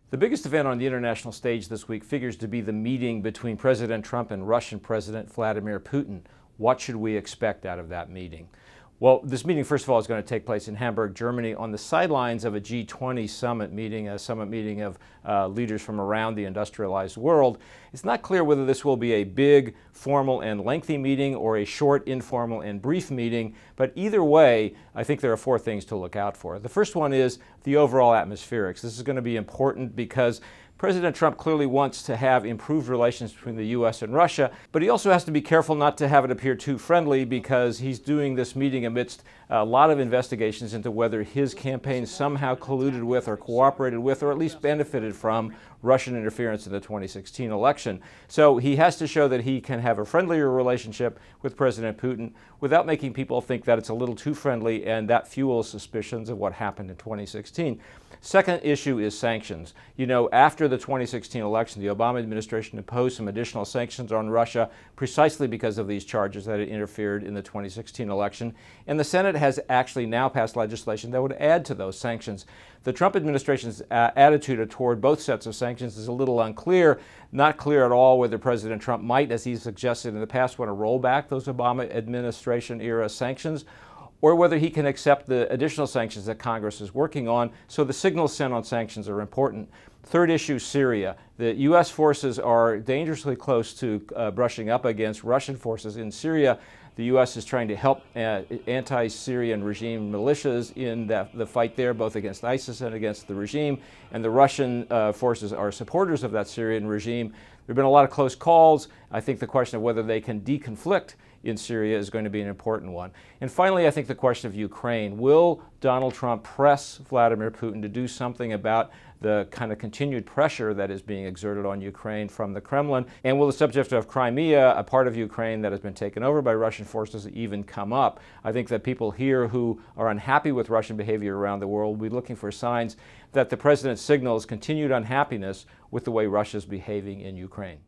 The biggest event on the international stage this week figures to be the meeting between President Trump and Russian President Vladimir Putin. What should we expect out of that meeting? Well, this meeting, first of all, is going to take place in Hamburg, Germany, on the sidelines of a G20 summit meeting, a summit meeting of leaders from around the industrialized world. It's not clear whether this will be a big, formal, and lengthy meeting or a short, informal, and brief meeting, but either way, I think there are four things to look out for. The first one is the overall atmospherics. This is going to be important because President Trump clearly wants to have improved relations between the U.S. and Russia, but he also has to be careful not to have it appear too friendly because he's doing this meeting amidst a lot of investigations into whether his campaign somehow colluded with or cooperated with or at least benefited from Russian interference in the 2016 election. So he has to show that he can have a friendlier relationship with President Putin without making people think that it's a little too friendly and that fuels suspicions of what happened in 2016. Second issue is sanctions. You know, after the 2016 election, the Obama administration imposed some additional sanctions on Russia precisely because of these charges that it interfered in the 2016 election. And the Senate has actually now passed legislation that would add to those sanctions. The Trump administration's attitude toward both sets of sanctions is a little unclear. Not clear at all whether President Trump might, as he's suggested in the past, want to roll back those Obama administration-era sanctions, or whether he can accept the additional sanctions that Congress is working on. So the signals sent on sanctions are important. Third issue, Syria. The U.S. forces are dangerously close to brushing up against Russian forces in Syria. The U.S. is trying to help anti-Syrian regime militias in the fight there, both against ISIS and against the regime. And the Russian forces are supporters of that Syrian regime. There have been a lot of close calls. I think the question of whether they can deconflict in Syria is going to be an important one. And finally, I think the question of Ukraine. Will Donald Trump press Vladimir Putin to do something about the kind of continued pressure that is being exerted on Ukraine from the Kremlin? And will the subject of Crimea, a part of Ukraine that has been taken over by Russian forces, even come up? I think that people here who are unhappy with Russian behavior around the world will be looking for signs that the president signals continued unhappiness with the way Russia is behaving in Ukraine.